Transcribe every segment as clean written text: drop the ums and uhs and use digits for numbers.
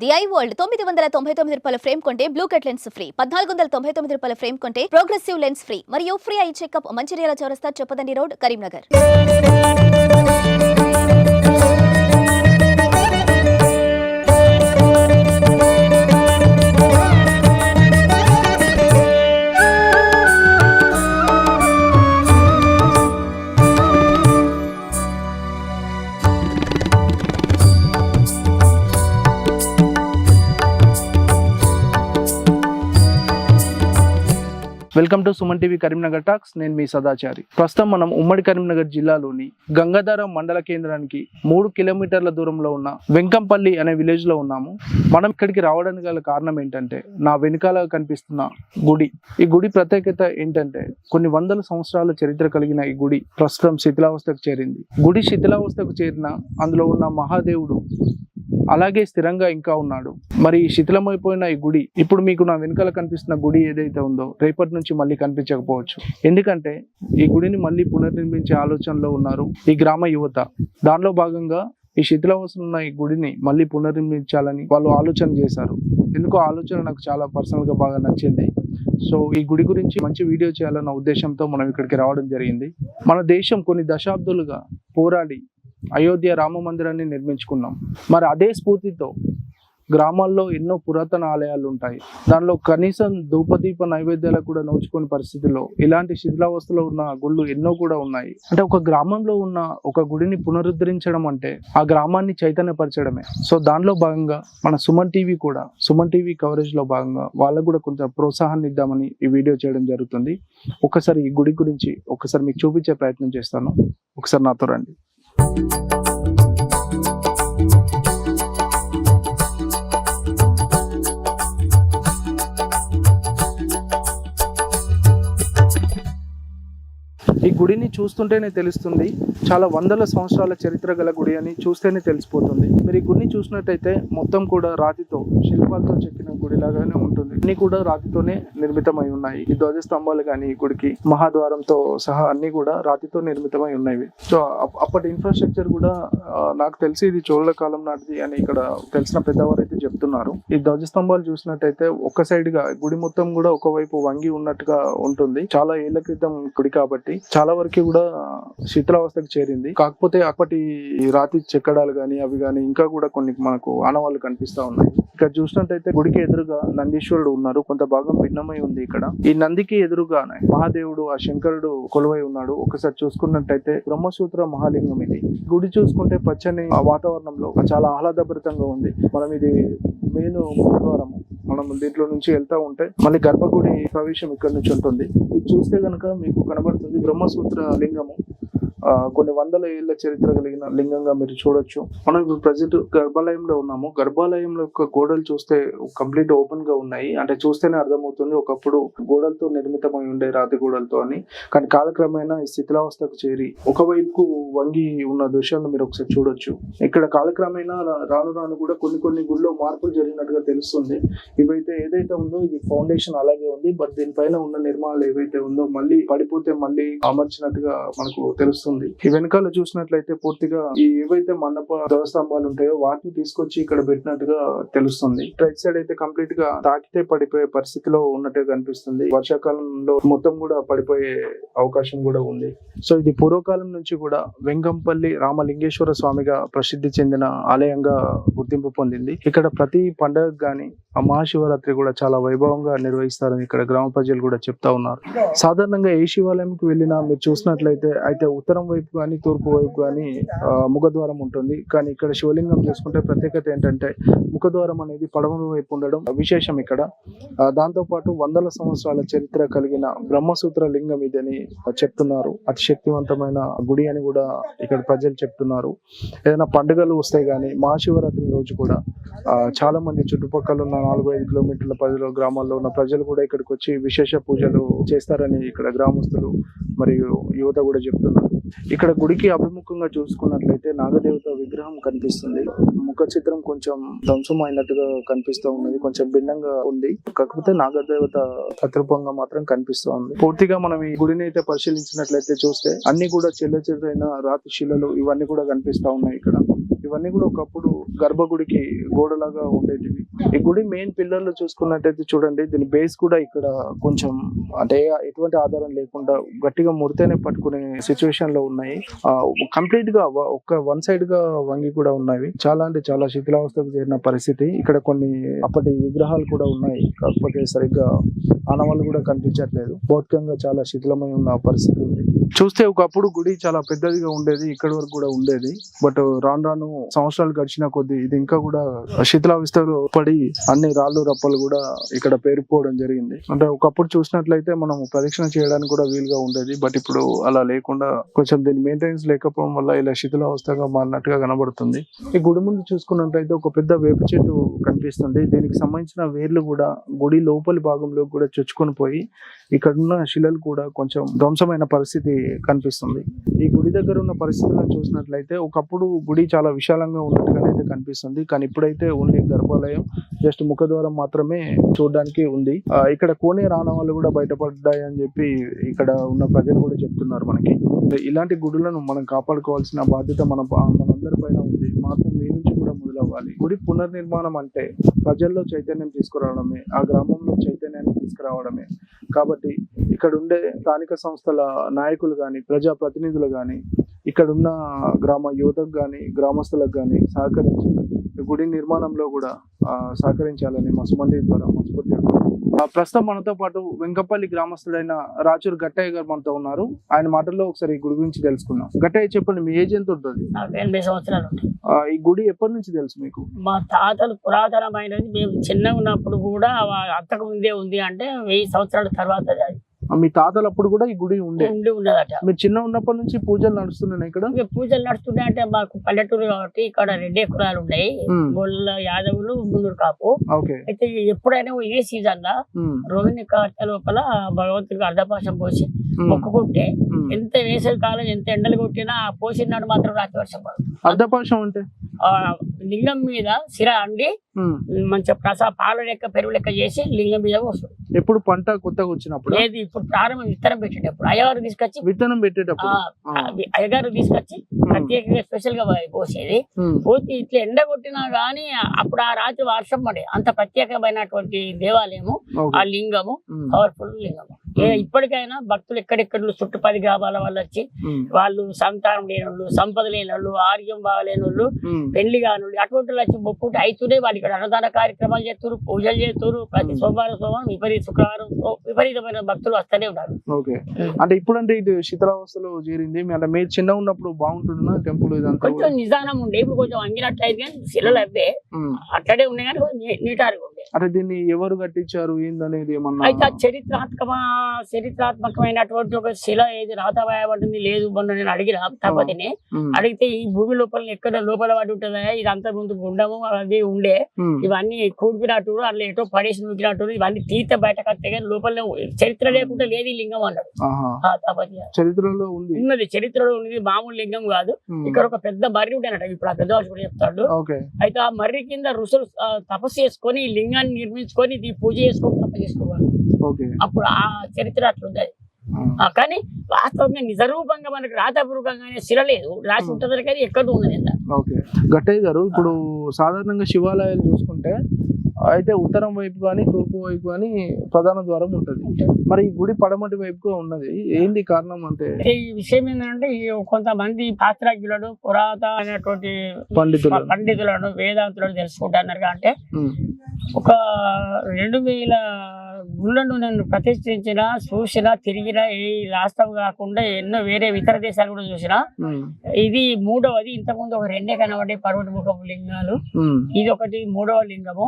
The I world 999 రూపాయల frame కొంటే blue cut lens free, 1499 రూపాయల ఫ్రేమ్ కొంటే ప్రోగ్రెసివ్ లెన్స్ ఫ్రీ మరియు ఫ్రీ ఐ చెకప్ మంచిర్యాల చౌరస్తా Choppadandi road Karimnagar. Welcome to Suman TV Karimnagar talks. నేను మీ సదాచారి. ప్రస్తుతం మనం ఉమ్మడి కరీంనగర్ జిల్లాలోని గంగాధరం మండల కేంద్రానికి 3 కిలోమీటర్ల దూరంలో ఉన్న వెంకంపల్లి అనే విలేజ్ లో ఉన్నాము. మనం ఇక్కడికి రావడానికి గల కారణం ఏంటంటే, నా వెనకాల కనిపిస్తున్న గుడి. ఈ గుడి ప్రత్యేకత ఏంటంటే, కొన్ని వందల సంవత్సరాల చరిత్ర కలిగిన ఈ గుడి ప్రస్తుతం శిథిలావస్థకు చేరింది. గుడి శిథిలావస్థకు చేరిన అందులో ఉన్న మహాదేవుడు అలాగే స్థిరంగా ఇంకా ఉన్నాడు. మరి శిథిలమైపోయిన ఈ గుడి ఇప్పుడు మీకు నా వెనకాల కనిపిస్తున్న గుడి ఏదైతే ఉందో రేపటి నుంచి మళ్ళీ కనిపించకపోవచ్చు. ఎందుకంటే ఈ గుడిని మళ్ళీ పునర్నిర్మించే ఆలోచనలో ఉన్నారు ఈ గ్రామ యువత. దానిలో భాగంగా ఈ శిథిలావస్థలో ఉన్న ఈ గుడిని మళ్ళీ పునర్నిర్మించాలని వాళ్ళు ఆలోచన చేశారు. ఎందుకో ఆలోచన నాకు చాలా పర్సనల్ గా బాగా నచ్చింది. సో ఈ గుడి గురించి మంచి వీడియో చేయాలన్న ఉద్దేశంతో మనం ఇక్కడికి రావడం జరిగింది. మన దేశం కొన్ని దశాబ్దాలుగా పోరాడి అయోధ్య రామ మందిరాన్ని నిర్మించుకున్నాం. మరి అదే స్ఫూర్తితో గ్రామాల్లో ఎన్నో పురాతన ఆలయాలు ఉంటాయి. దానిలో కనీసం ధూపదీప నైవేద్యాలకు కూడా నోచుకునే పరిస్థితుల్లో ఇలాంటి శిథిలావస్థలో ఉన్న గుళ్ళు ఎన్నో కూడా ఉన్నాయి. అంటే ఒక గ్రామంలో ఉన్న ఒక గుడిని పునరుద్ధరించడం అంటే ఆ గ్రామాన్ని చైతన్యపరచడమే. సో దానిలో భాగంగా మన సుమన్ టీవీ కవరేజ్ లో భాగంగా వాళ్ళకు కూడా కొంచెం ప్రోత్సాహాన్ని ఇద్దామని ఈ వీడియో చేయడం జరుగుతుంది. ఒకసారి ఈ గుడి గురించి ఒకసారి మీకు చూపించే ప్రయత్నం చేస్తాను. ఒకసారి నాతో రండి. ఈ గుడిని చూస్తుంటేనే తెలుస్తుంది, చాలా వందల సంవత్సరాల చరిత్ర గల గుడి అని చూస్తేనే తెలిసిపోతుంది. మీరు ఈ గుడిని చూసినట్టయితే మొత్తం కూడా రాతితో శిల్పాలతో చెక్కిన గుడిలాగానే ఉంటుంది. అన్ని కూడా రాతితోనే నిర్మితమై ఉన్నాయి. ఈ ధ్వజ స్తంభాలు కానీ ఈ గుడికి మహాద్వారంతో సహా అన్ని కూడా రాతితో నిర్మితమై ఉన్నాయి. సో అప్పటి ఇన్ఫ్రాస్ట్రక్చర్ కూడా నాకు తెలిసి ఇది చోళ కాలం నాటిది అని ఇక్కడ తెలిసిన పెద్దవారు అయితే చెప్తున్నారు. ఈ ధ్వజ స్తంభాలు చూసినట్టయితే ఒక సైడ్ గా గుడి మొత్తం కూడా ఒకవైపు వంగి ఉన్నట్టుగా ఉంటుంది. చాలా ఏళ్ల క్రితం గుడి కాబట్టి చాలా వరకు కూడా శిథిలావస్థకు చేరింది. కాకపోతే అప్పటి రాతి చెక్కడాలు గాని అవి గాని ఇంకా కూడా కొన్ని మనకు ఆనవాళ్లు కనిపిస్తా ఉన్నాయి. ఇక్కడ చూసినట్టయితే గుడికి ఎదురుగా నందీశ్వరుడు ఉన్నారు. కొంత భాగం భిన్నమై ఉంది. ఇక్కడ ఈ నందికి ఎదురుగా మహాదేవుడు ఆ శంకరుడు కొలువై ఉన్నాడు. ఒకసారి చూసుకున్నట్టయితే బ్రహ్మసూత్ర మహాలింగం ఇది. గుడి చూసుకుంటే పచ్చని వాతావరణంలో చాలా ఆహ్లాదభరితంగా ఉంది. మనం ఇది మెయిన్ ముఖద్వారము. మనం దీంట్లో నుంచి వెళ్తా ఉంటే మళ్ళీ గర్భగుడి ప్రవేశం ఇక్కడ నుంచి ఉంటుంది. ఇది చూస్తే గనక మీకు కనబడుతుంది బ్రహ్మసూత్ర లింగము. కొన్ని వందల ఏళ్ల చరిత్ర కలిగిన లింగంగా మీరు చూడొచ్చు. మనం ఇప్పుడు ప్రజెంట్ గర్భాలయంలో ఉన్నాము. గర్భాలయంలో యొక్క గోడలు చూస్తే కంప్లీట్ ఓపెన్ గా ఉన్నాయి. అంటే చూస్తేనే అర్థమవుతుంది ఒకప్పుడు గోడలతో నిర్మితమై ఉండే రాతి గోడలతో అని. కానీ కాలక్రమేణా ఈ శిథిలావస్థకు చేరి ఒకవైపు వంగి ఉన్న దృశ్యాలను మీరు ఒకసారి చూడొచ్చు. ఇక్కడ కాలక్రమేణా రాను రాను కూడా కొన్ని గుళ్ళో మార్పులు జరిగినట్టుగా తెలుస్తుంది. ఇవైతే ఏదైతే ఉందో ఇది ఫౌండేషన్ అలాగే ఉంది. బట్ దీనిపైన ఉన్న నిర్మాణాలు ఏవైతే ఉందో మళ్ళీ పడిపోతే మళ్ళీ అమర్చినట్టుగా మనకు తెలుస్తుంది. ఈ వెనకాల చూసినట్లయితే పూర్తిగా ఈ ఏవైతే మండప ధ్వజస్తంభాలు ఉంటాయో వాటిని తీసుకొచ్చి ఇక్కడ పెట్టినట్టుగా తెలుస్తుంది. రైట్ సైడ్ అయితే కంప్లీట్ గా తాకితే పడిపోయే పరిస్థితిలో ఉన్నట్టుగా కనిపిస్తుంది. వర్షాకాలంలో మొత్తం కూడా పడిపోయే అవకాశం కూడా ఉంది. సో ఇది పూర్వకాలం నుంచి కూడా వెంకంపల్లి రామలింగేశ్వర స్వామిగా ప్రసిద్ధి చెందిన ఆలయంగా గుర్తింపు పొందింది. ఇక్కడ ప్రతి పండుగ గాని ఆ మహాశివరాత్రి కూడా చాలా వైభవంగా నిర్వహిస్తారని ఇక్కడ గ్రామ ప్రజలు కూడా చెప్తా ఉన్నారు. సాధారణంగా ఏ శివాలయంకి వెళ్ళినా మీరు చూసినట్లయితే అయితే ఉత్తరం వైపు కానీ తూర్పు వైపు కానీ ముఖద్వారం ఉంటుంది. కానీ ఇక్కడ శివలింగం చూసుకుంటే ప్రత్యేకత ఏంటంటే ముఖద్వారం అనేది పడమర వైపు ఉండడం విశేషం ఇక్కడ. దాంతో పాటు వందల సంవత్సరాల చరిత్ర కలిగిన బ్రహ్మసూత్ర లింగం ఇదని చెప్తున్నారు. అతి శక్తివంతమైన గుడి అని కూడా ఇక్కడ ప్రజలు చెప్తున్నారు. ఏదైనా పండుగలు వస్తాయి కానీ మహాశివరాత్రి రోజు కూడా చాలా మంది చుట్టుపక్కల ఉన్న 4-5 కిలోమీటర్ల పరిధిలో గ్రామాల్లో ఉన్న ప్రజలు కూడా ఇక్కడికి వచ్చి విశేష పూజలు చేస్తారని ఇక్కడ గ్రామస్తులు మరియు యువత కూడా చెప్తున్నారు. ఇక్కడ గుడికి అభిముఖంగా చూసుకున్నట్లయితే నాగదేవత విగ్రహం కనిపిస్తుంది. ముఖ చిత్రం కొంచెం ధ్వంసమైనట్టుగా కనిపిస్తూ ఉన్నది. కొంచెం భిన్నంగా ఉంది. కాకపోతే నాగదేవత ప్రతిరూపంగా మాత్రం కనిపిస్తూ ఉంది. పూర్తిగా మనం ఈ గుడిని అయితే పరిశీలించినట్లయితే చూస్తే అన్ని కూడా చెల్లచెదరైన రాతి శిలలు ఇవన్నీ కూడా కనిపిస్తా ఉన్నాయి. ఇక్కడ ఇవన్నీ కూడా ఒకప్పుడు గర్భగుడికి గోడలాగా ఉండేటివి. ఈ గుడి మెయిన్ పిల్లర్లు చూసుకున్నట్టయితే చూడండి, దీని బేస్ కూడా ఇక్కడ కొంచెం అంటే ఎటువంటి ఆధారం లేకుండా గట్టిగా ముడితేనే పట్టుకునే సిచ్యువేషన్ లో ఉన్నాయి. కంప్లీట్ గా ఒక వన్ సైడ్ గా వంగి కూడా ఉన్నాయి. చాలా అంటే చాలా శిథిలావస్థకు చేరిన పరిస్థితి. ఇక్కడ కొన్ని అప్పటి విగ్రహాలు కూడా ఉన్నాయి, కాకపోతే సరిగ్గా ఆనవాళ్ళు కూడా కనిపించట్లేదు. భౌతికంగా చాలా శిథిలమై ఉన్న పరిస్థితి ఉంది. చూస్తే ఒకప్పుడు గుడి చాలా పెద్దదిగా ఉండేది, ఇక్కడి వరకు కూడా ఉండేది. బట్ రాను రాను సంవత్సరాలు గడిచిన కొద్దీ ఇది ఇంకా కూడా శిథిలావస్థలో పడి అన్ని రాళ్ళు రప్పలు కూడా ఇక్కడ పేరుకోవడం జరిగింది. అంటే ఒకప్పుడు చూసినట్లయితే మనం ప్రదక్షిణ చేయడానికి కూడా వీలుగా ఉండేది. బట్ ఇప్పుడు అలా లేకుండా కొంచెం దీని మెయింటెనెన్స్ లేకపోవడం వల్ల ఇలా శిథిలావస్థగా మారినట్టుగా కనబడుతుంది. ఈ గుడి ముందు చూసుకున్నట్లయితే ఒక పెద్ద వేప చెట్టు కనిపిస్తుంది. దీనికి సంబంధించిన వేర్లు కూడా గుడి లోపలి భాగంలో కూడా చొచ్చుకొని పోయి ఇక్కడున్న శిలలు కూడా కొంచెం ధ్వంసమైన పరిస్థితి కనిపిస్తుంది. ఈ గుడి దగ్గర ఉన్న పరిస్థితులను చూసినట్లయితే ఒకప్పుడు గుడి చాలా విశాలంగా ఉన్నట్టుగానైతే కనిపిస్తుంది. కానీ ఇప్పుడైతే ఓన్లీ గర్భాలయం, జస్ట్ ముఖద్వారం మాత్రమే చూడడానికి ఉంది. ఇక్కడ కోనేరు ఆనవాళ్ళు కూడా బయటపడ్డాయి అని చెప్పి ఇక్కడ ఉన్న ప్రజలు కూడా చెప్తున్నారు మనకి. ఇలాంటి గుడులను మనం కాపాడుకోవాల్సిన బాధ్యత మనందరి పైన ఉంది. మార్పు మీ నుంచి కూడా మొదలవ్వాలి. గుడి పునర్నిర్మాణం అంటే ప్రజల్లో చైతన్యం తీసుకురావడమే, ఆ గ్రామంలో చైతన్యాన్ని తీసుకురావడమే. కాబట్టి ఇక్కడ ఉండే స్థానిక సంస్థల నాయకులు కానీ, ప్రజా ప్రతినిధులు కానీ, ఇక్కడున్న గ్రామ యువతకు కానీ, గ్రామస్తులకు కానీ సహకరించి గుడి నిర్మాణంలో కూడా సహకరించాలని మసుమంది ద్వారా మనస్ఫూర్తిగా. ప్రస్తుతం మనతో పాటు వెంకపల్లి గ్రామస్తుడైన రాచూరు గట్టయ్య గారు మనతో ఉన్నారు. ఆయన మాటల్లో ఒకసారి ఈ గుడి గురించి తెలుసుకుందాం. గట్టయ్య, చెప్పండి, మీ ఏజ్ ఎంత ఉంటుంది? 80 సంవత్సరాలు. ఈ గుడి ఎప్పటి నుంచి తెలుసు మీకు? మా తాతలు పురాతనమైనది. మేము చిన్నగా ఉన్నప్పుడు కూడా అంతకు ముందే ఉంది, అంటే 1000 సంవత్సరాల తర్వాత అది. మీ తాతలు అప్పుడు కూడా ఈ గుడి ఉండదట. మీరు చిన్న ఉన్నప్పటి నుంచి పూజలు నడుస్తున్నాయి ఇక్కడ? పూజలు నడుస్తున్నాయి అంటే మాకు పల్లెటూరు కాబట్టి ఇక్కడ 2 ఎకరాలు ఉన్నాయి. గొల్ల యాదవులు, మున్నూరు కాపు. అయితే ఎప్పుడైనా ఏ సీజన్ లా రోహిణి కార్తె లోపల భగవంతుడికి అర్ధపాశం పోసి మొక్కుకుంటే ఎంత వేసవి కాలం ఎంత ఎండలు కొట్టినా ఆ పోసిన నాడు మాత్రం రాత్రి వర్షం పడుతుంది. అర్ధపాశం అంటే లింగం మీద సిర అండి మంచిగా పాల లెక్క పెరుగు లెక్క చేసి లింగం మీద వస్తుంది. ఎప్పుడు పంట కొత్తగా వచ్చినప్పుడు? లేదు, ఇప్పుడు ప్రారంభం విత్తనం పెట్టేటప్పుడు అయ్యగారు తీసుకొచ్చి విత్తనం పెట్టేటప్పుడు అయ్యగారు తీసుకొచ్చి ప్రత్యేకంగా స్పెషల్ గా పోసేది. పోతే ఇట్లా ఎండ కొట్టినా గానీ అప్పుడు ఆ రాత్రి వర్షం పడే అంత ప్రత్యేకమైనటువంటి దేవాలయము ఆ లింగము. పవర్ఫుల్ లింగము. ఇప్పటికైనా భక్తులు ఎక్కడెక్కడ చుట్టూ 10 గ్రామాల వాళ్ళు వచ్చి వాళ్ళు సంతానం లేని వాళ్ళు, సంపద లేని వాళ్ళు, ఆరోగ్యం బాగాలేని వాళ్ళు, పెళ్లి కాని వాళ్ళు అటువంటి వాళ్ళు వచ్చి మొక్కుంటే అవుతుండే. వాళ్ళు ఇక్కడ అన్నదాన కార్యక్రమాలు చేస్తారు, పూజలు చేస్తారు. ప్రతి సోమవారం శుక్రవారం విపరీతమైన భక్తులు వస్తూనే ఉన్నారు. ఓకే, అంటే ఇప్పుడు అంటే ఇది శీతలావస్థలో చేరింది. మీరు చిన్న ఉన్నప్పుడు బాగుంటుందా టెంపుల్? ఇదంతా కొంచెం నిదానం ఉండే, ఇప్పుడు కొంచెం అంగినట్లయితే కానీ శిలలు అవే అట్లనే ఉన్నాయి కానీ నీటారుగా ఉండే. అంటే దీన్ని ఎవరు కట్టించారు ఏందనేది ఏమన్నా? అయితే చరిత్రాత్మకమైనటువంటి ఒక శిల ఏది రాత వేయబడింది లేదు. మొన్న నేను అడిగిన తప్పతిని అడిగితే ఈ భూమి లోపల ఎక్కడ లోపల పడి ఉంటుందా, ఇది అంత ముందు గుండము అది ఉండే, ఇవన్నీ కూడిపినట్టు అట్లా ఎటో పడేసి నూకినట్టు ఇవన్నీ తీత బయటకు వస్తే కానీ లోపల చరిత్ర లేకుండా లేదు ఈ లింగం అన్నాడు. చరిత్రలో ఉన్నది, చరిత్రలో ఉన్నది, మామూలు లింగం కాదు. ఇక్కడ ఒక పెద్ద మర్రి ఉండేనట, ఇప్పుడు ఆ పెద్దవాళ్ళు కూడా చెప్తాడు. అయితే ఆ మర్రి కింద ఋషులు తపస్సు చేసుకొని ఈ లింగాన్ని నిర్మించుకొని ఇది పూజ చేసుకొని తపస్సు చేసుకోవాలి. అప్పుడు ఆ చరిత్ర అట్లుంది. కానీ వాస్తవంగా నిజరూపంగా మనకి రాతపూర్వకంగానే శిల లేదు, రాసి ఉంటుంది కానీ ఎక్కడ ఉన్నది. గట్టయ్య గారు, ఇప్పుడు సాధారణంగా శివాలయాలు చూసుకుంటే అయితే ఉత్తరం వైపు కానీ తూర్పు వైపు కానీ ప్రధాన ద్వారం ఉంటది. మరి ఈ గుడి పడమటి వైపుగా ఉన్నది, ఏంది కారణం? అంటే ఈ విషయం ఏంటంటే కొంతమంది శాస్త్రజ్ఞులను పురాతనటువంటి పండితులను వేదాంతులను తెలుసుకుంటున్నారు. అంటే ఒక 2000 గుళ్ళను నేను ప్రతిష్ఠించిన, చూసినా, తిరిగిన, ఈ రాష్ట్రం కాకుండా ఎన్నో వేరే ఇతర దేశాలు కూడా చూసినా ఇది 3వది. ఇంతకుముందు ఒక 2 కనబడి పర్వతముఖపు లింగాలు, ఇది ఒకటి 3వ లింగము.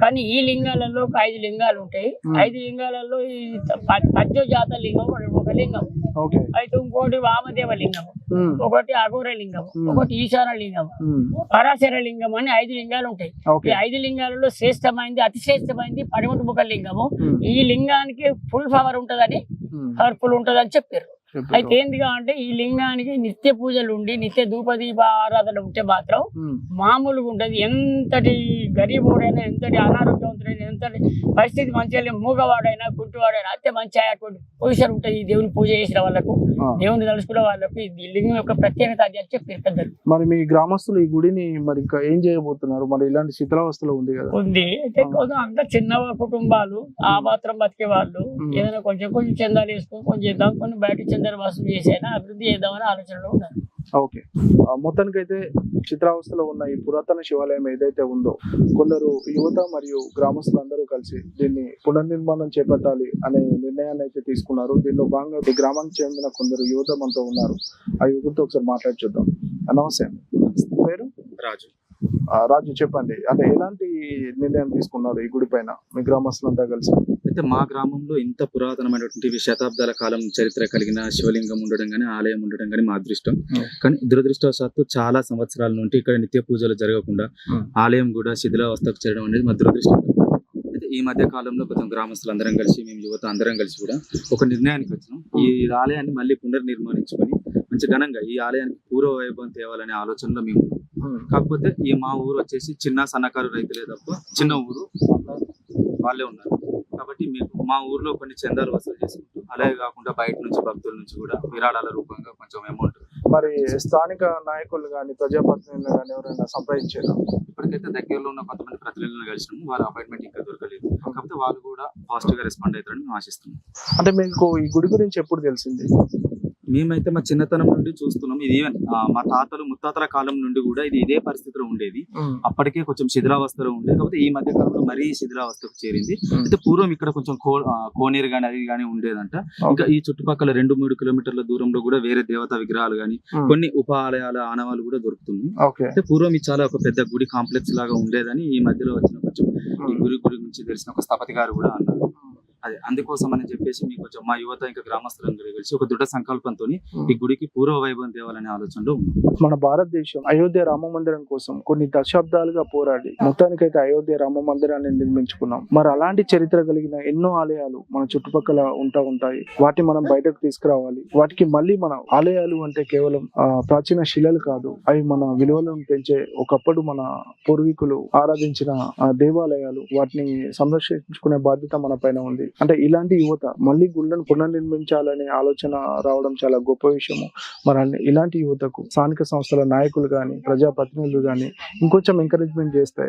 కానీ ఈ లింగాలలో ఒక 5 లింగాలు ఉంటాయి. 5 లింగాలలో ఈ పద్యోజాత లింగం ఒక లింగం, అయితే ఇంకోటి వామదేవ లింగము, ఒకటి అఘోర లింగం, ఒకటి ఈశాన లింగం, పరాశర లింగం అని 5 లింగాలు ఉంటాయి. ఈ 5 లింగాలలో శ్రేష్టమైంది, అతి శ్రేష్టమైంది పడమటి ముఖ లింగము. ఈ లింగానికి ఫుల్ పవర్ ఉంటదని, పవర్ఫుల్ ఉంటదని చెప్పారు. అయితే ఏందిగా అంటే ఈ లింగానికి నిత్య పూజలు ఉండి నిత్య ధూపదీప ఆరాధన ఉంటే మాత్రం మామూలుగా ఉంటది. ఎంతటి గరీబుడైనా, ఎంతటి అనారోగ్యవంతుడైనా, ఎంతటి పరిస్థితి మంచిగా మూగవాడైనా కుంటివాడైనా అత్తే మంచి అయ్యేటువంటి పొజిషన్ ఉంటుంది ఈ దేవుని పూజ చేసిన వాళ్ళకు, దేవుని తలుసుకునే వాళ్ళకు. ఈ లింగం యొక్క ప్రత్యేకత అది అని చెప్పి పెద్దలు. మరి మీ గ్రామస్తులు ఈ గుడిని మరి ఇంకా ఏం చేయబోతున్నారు? మరి ఇలాంటి శిథిలావస్థలో ఉంది కదా. ఉంది అయితే అంత చిన్న కుటుంబాలు ఆ మాత్రం బతికే వాళ్ళు ఏదైనా కొంచెం చందాలు వేసుకొని కొంచెం చేద్దాం, కొన్ని బయట చందాలు వసూలు చేసైనా అభివృద్ధి చేద్దామని ఆలోచనలో ఉన్నారు. ఓకే, మొత్తానికైతే శిథిలావస్థలో ఉన్న ఈ పురాతన శివాలయం ఏదైతే ఉందో కొందరు యువత మరియు గ్రామస్తులందరూ కలిసి దీన్ని పునర్నిర్మాణం చేపట్టాలి అనే నిర్ణయాన్ని అయితే తీసుకున్నారు. దీనిలో భాగంగా ఈ గ్రామానికి చెందిన కొందరు యువత మనతో ఉన్నారు. ఆ యువతతో ఒకసారి మాట్లాడి చూద్దాం. నమస్తే అండి, పేరు? రాజు. రాజు, చెప్పండి, అంటే ఎలాంటి నిర్ణయం తీసుకున్నారు ఈ గుడి పైన మీ గ్రామస్తులంతా కలిసి? అయితే మా గ్రామంలో ఇంత పురాతనమైనటువంటి శతాబ్దాల కాలం చరిత్ర కలిగిన శివలింగం ఉండడం గానీ, ఆలయం ఉండడం గానీ మా అదృష్టం. కానీ దురదృష్టవశాత్తు చాలా సంవత్సరాల నుండి ఇక్కడ నిత్య పూజలు జరగకుండా ఆలయం కూడా శిథిలావస్థకు చేరడం అనేది మా దురదృష్టం. అయితే ఈ మధ్య కాలంలో కొంచెం గ్రామస్తులు అందరం కలిసి, మేము యువత అందరం కలిసి కూడా ఒక నిర్ణయానికి వచ్చినాం. ఈ ఆలయాన్ని మళ్ళీ పునర్నిర్మాణించుకొని మంచి ఘనంగా ఈ ఆలయానికి పూర్వ వైభవం తేవాలనే ఆలోచనలో మేము. కాకపోతే ఈ మా ఊరు వచ్చేసి చిన్న సన్నకారు రైతులే తప్ప చిన్న ఊరు, వాళ్ళే ఉన్నారు. కాబట్టి మీకు మా ఊర్లో కొన్ని చందాలు వసూలు చేసుకుంటాం. అలాగే కాకుండా బయట నుంచి భక్తుల నుంచి కూడా విరాళాల రూపంగా కొంచెం అమౌంట్. మరి స్థానిక నాయకులు కానీ ప్రజాప్రతినిధులు కానీ ఎవరైనా సంప్రదించారు? ఇప్పటికైతే దగ్గరలో ఉన్న కొంతమంది ప్రతినిధులను కలిసినాము. వాళ్ళ అపాయింట్మెంట్ ఇంకా దొరకలేదు. కాకపోతే వాళ్ళు కూడా పాజిటివ్ గా రెస్పాండ్ అవుతారని మేము ఆశిస్తున్నాం. అంటే మీకు ఈ గుడి గురించి ఎప్పుడు తెలిసింది? మేమైతే మా చిన్నతనం నుండి చూస్తున్నాం. ఇది ఈవెన్ మా తాతలు ముత్తాతల కాలం నుండి కూడా ఇది ఇదే పరిస్థితిలో ఉండేది. అప్పటికే కొంచెం శిథిలావస్థలో ఉండేది. కాకపోతే ఈ మధ్య కాలంలో మరీ శిథిలావస్థకు చేరింది. అయితే పూర్వం ఇక్కడ కొంచెం కోనేరు గానీ అది కానీ ఉండేదంట. ఇంకా ఈ చుట్టుపక్కల 2-3 కిలోమీటర్ల దూరంలో కూడా వేరే దేవతా విగ్రహాలు గానీ కొన్ని ఉపాలయాల ఆనవాళ్ళు కూడా దొరుకుతుంది. అయితే పూర్వం ఇది చాలా ఒక పెద్ద గుడి కాంప్లెక్స్ లాగా ఉండేదని ఈ మధ్యలో వచ్చిన కొంచెం ఈ గుడి గురించి తెలిసిన ఒక స్థపతి గారు కూడా అన్నారు. అదే అందుకోసం అని చెప్పేసి మీకు కొంచెం మా యువత ఇంకా గ్రామస్తులందరూ కలిసి ఒక దృఢ సంకల్పంతో ఈ గుడికి పూర్వ వైభవం తేవాలనే ఆలోచనలో ఉన్నాం. మన భారతదేశం అయోధ్య రామ మందిరం కోసం కొన్ని దశాబ్దాలుగా పోరాడి మొత్తానికైతే అయోధ్య రామ మందిరాన్ని నిర్మించుకున్నాం. మరి అలాంటి చరిత్ర కలిగిన ఎన్నో ఆలయాలు మన చుట్టుపక్కల ఉంటాయి. వాటిని మనం బయటకు తీసుకురావాలి. వాటికి మళ్ళీ మన ఆలయాలు అంటే కేవలం ప్రాచీన శిలలు కాదు, అవి మన విలువలను పెంచే ఒకప్పుడు మన పూర్వీకులు ఆరాధించిన దేవాలయాలు. వాటిని సంరక్షించుకునే బాధ్యత మన పైన ఉంది. అంటే ఇలాంటి యువత మళ్ళీ గుళ్ళను పునర్నిర్మించాలనే ఆలోచన రావడం చాలా గొప్ప విషయము. మరి ఇలాంటి యువతకు స్థానిక సంస్థల నాయకులు కానీ ప్రజాప్రతినిధులు కానీ ఇంకొంచెం ఎంకరేజ్మెంట్ చేస్తే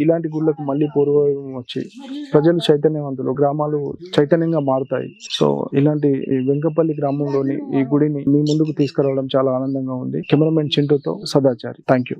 ఇలాంటి గుళ్ళకు మళ్ళీ పూర్వవైభవం వచ్చి ప్రజలు చైతన్యవంతులు, గ్రామాలు చైతన్యంగా మారుతాయి. సో ఇలాంటి వెంకపల్లి గ్రామంలోని ఈ గుడిని మీ ముందుకు తీసుకురావడం చాలా ఆనందంగా ఉంది. కెమెరామెన్ చింటూతో సదాచారి. Thank you.